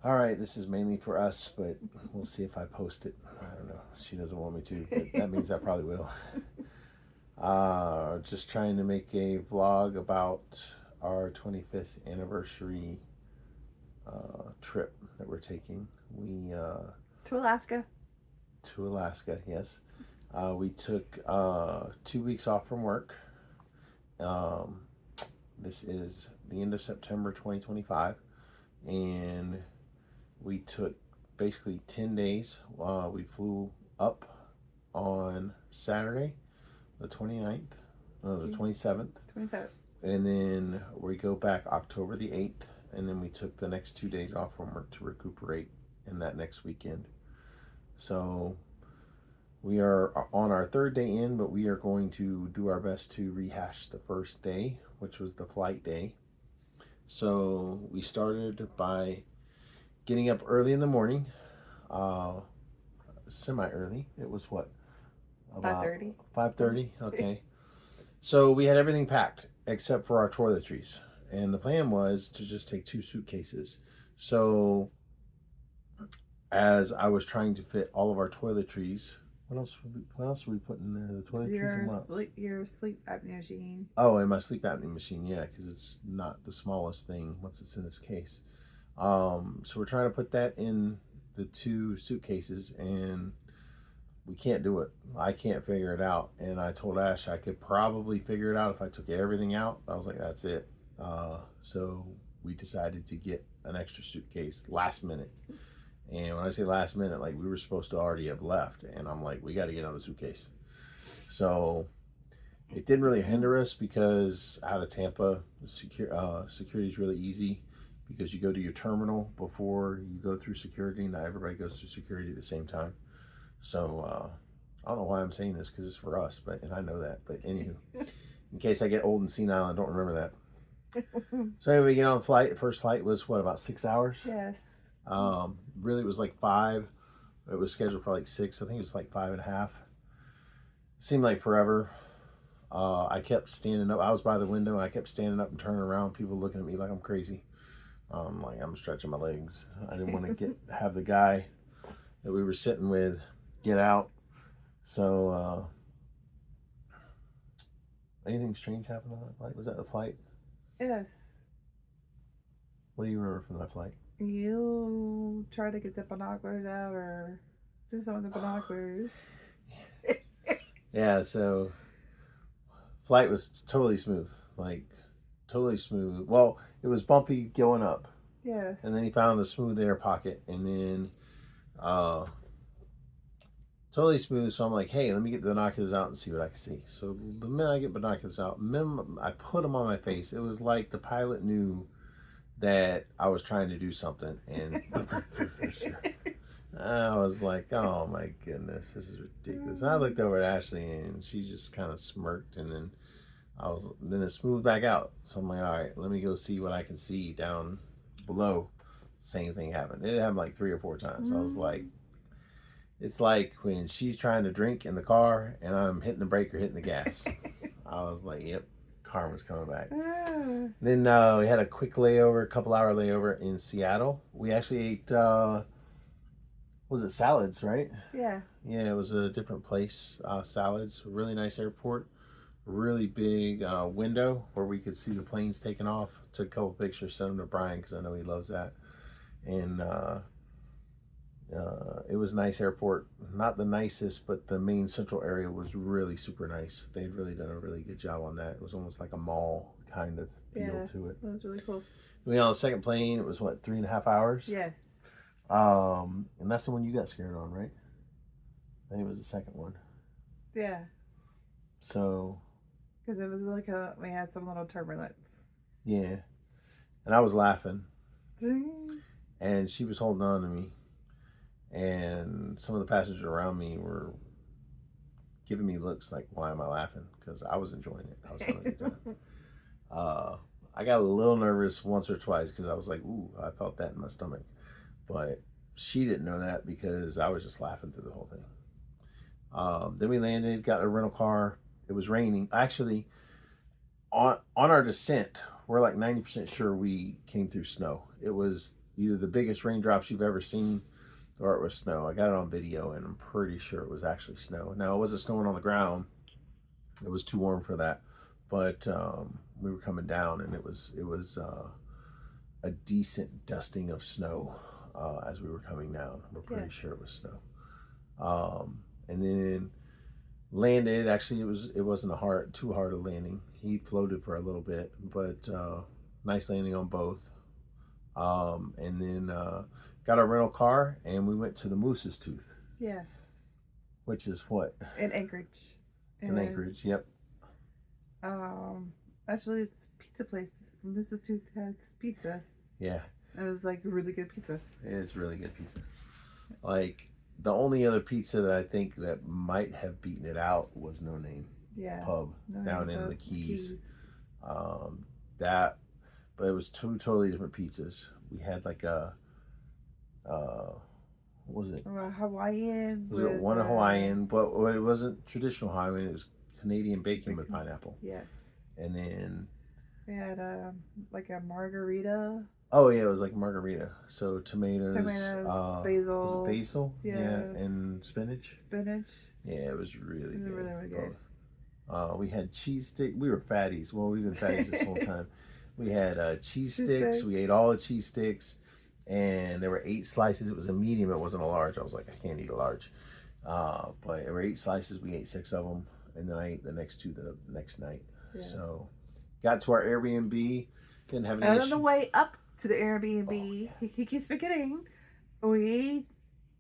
All right, this is mainly for us, but we'll see if I post it. I don't know. She doesn't want me to, but that means I probably will. Just trying to make a vlog about our 25th anniversary trip that we're taking. We To Alaska. To Alaska, yes. We took 2 weeks off from work. Um, this is the end of September 2025, and we took basically 10 days. We flew up on Saturday, the 29th, no, the 27th, 27. and then we go back October the 8th, and then we took the next 2 days off from work to recuperate in that next weekend. So we are on our third day in, but we are going to do our best to rehash the first day, which was the flight day. So we started by getting up early in the morning, uh, semi early. It was what, about 5:30. 5:30. Okay, so we had everything packed except for our toiletries, and the plan was to just take 2 suitcases. So as I was trying to fit all of our toiletries, what else were we putting in there? The toiletries and what else? Your sleep apnea machine. Oh, and my sleep apnea machine, yeah, because it's not the smallest thing once it's in this case. So we're trying to put that in the 2 suitcases, and we can't do it. I can't figure it out. And I told Ash I could probably figure it out if I took everything out. I was like, that's it. So we decided to get an extra suitcase last minute. And when I say last minute, like we were supposed to already have left. And I'm like, we got to get another suitcase. So it didn't really hinder us because out of Tampa, security is really easy because you go to your terminal before you go through security. Not everybody goes through security at the same time. So I don't know why I'm saying this because it's for us, and I know that. But anywho, in case I get old and senile and don't remember that. So anyway, we get on the flight. The first flight was what, about 6 hours? Yes. Really, it was like 5. It was scheduled for like 6. I think it was like 5.5. Seemed like forever. I kept standing up. I was by the window. And I kept standing up and turning around. People looking at me like I'm crazy. Like I'm stretching my legs. I didn't want to have the guy that we were sitting with get out. So anything strange happened on that flight? Was that the flight? Yes. What do you remember from that flight? You try to get the binoculars out or do some of the binoculars. Yeah, so flight was totally smooth. Like totally smooth. Well, it was bumpy going up. Yes. And then he found a smooth air pocket, and then totally smooth. So I'm like, hey, let me get the binoculars out and see what I can see. So the minute I get binoculars out, I put them on my face. It was like the pilot knew that I was trying to do something, and I was like, oh my goodness, this is ridiculous. And I looked over at Ashley, and she just kind of smirked, and then it smoothed back out. So I'm like, all right, let me go see what I can see down below. Same thing happened. It happened like 3 or 4 times. I was like, it's like when she's trying to drink in the car and I'm hitting the brake or hitting the gas. I was like, yep, karma's coming back. Then we had a quick layover, a couple hour layover in Seattle. We actually ate, was it salads, right? Yeah. Yeah, it was a different place. Salads, really nice airport, really big window where we could see the planes taking off. Took a couple pictures, sent them to Brian because I know he loves that. And it was a nice airport. Not the nicest, but the main central area was really super nice. They had really done a really good job on that. It was almost like a mall kind of feel to it. That was really cool. We on the second plane. It was what, 3.5 hours? Yes. And that's the one you got scared on, right? I think it was the second one. Yeah. So. Because it was like we had some little turbulence. Yeah. And I was laughing. And she was holding on to me. And some of the passengers around me were giving me looks like, why am I laughing? Because I was enjoying it. I was having a good time. I got a little nervous once or twice because I was like, ooh, I felt that in my stomach. But she didn't know that because I was just laughing through the whole thing. Then we landed, got a rental car. It was raining. Actually, on our descent, we're like 90% sure we came through snow. It was either the biggest raindrops you've ever seen or it was snow. I got it on video, and I'm pretty sure it was actually snow. Now, it wasn't snowing on the ground. It was too warm for that. But we were coming down, and it was a decent dusting of snow as we were coming down. We're pretty sure it was snow. And then landed. Actually, it wasn't too hard a landing. He floated for a little bit, but nice landing on both. And then got a rental car, and we went to the Moose's Tooth. Yes. Which is what? In Anchorage. It's in Anchorage. Yep. Actually, it's a pizza place. Moose's Tooth has pizza. Yeah. It was like really good pizza. It is really good pizza. Like, the only other pizza that I think that might have beaten it out was No Name Pub down in the Keys. But it was two totally different pizzas. We had like a, what was it? A Hawaiian. Was it one Hawaiian? But it wasn't traditional Hawaiian. It was Canadian bacon with pineapple. Yes. And then we had like a margarita. Oh yeah, it was like margarita. So tomatoes, basil. Was it basil? Yes. Yeah, and spinach. Yeah, it was really good. Really good. Both. We had cheese stick. We were fatties. Well, we've been fatties this whole time. We had cheese sticks. We ate all the cheese sticks, and there were 8 slices. It was a medium. It wasn't a large. I was like, I can't eat a large. But there were 8 slices. We ate 6 of them, and then I ate the next 2 the next night. Yes. So, got to our Airbnb. Didn't have any And issue. on the way up to the Airbnb, he keeps forgetting. We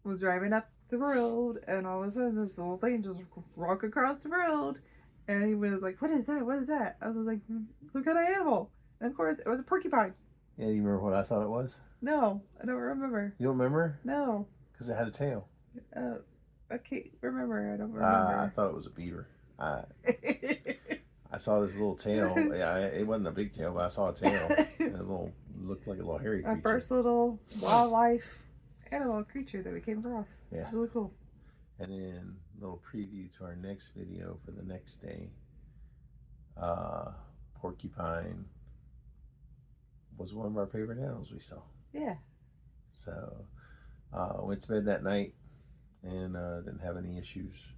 was driving up the road, and all of a sudden this little thing just walk across the road, and he was like, "What is that? What is that?" I was like, "Some kind of animal." And of course, it was a porcupine. Yeah, you remember what I thought it was? No, I don't remember. You don't remember? No. Because it had a tail. I can't remember. I don't remember. I thought it was a beaver. I saw this little tail. Yeah, it wasn't a big tail, but I saw a tail. And looked like a little hairy creature. Our first little wildlife animal creature that we came across. Yeah. It was really cool. And then a little preview to our next video for the next day. Porcupine was one of our favorite animals we saw. Yeah. So went to bed that night and didn't have any issues.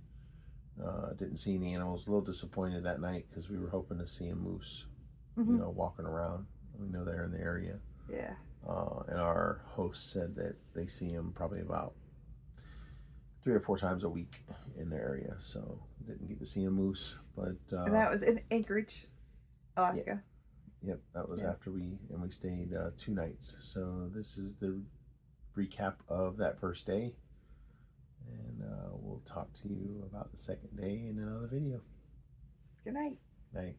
Didn't see any animals. A little disappointed that night because we were hoping to see a moose, walking around. We know they're in the area. Yeah. And our host said that they see them probably about 3 or 4 times a week in the area. So didn't get to see a moose, but and that was in Anchorage, Alaska. Yep, that was after we stayed 2 nights. So this is the recap of that first day. And we'll talk to you about the second day in another video. Good night. Night.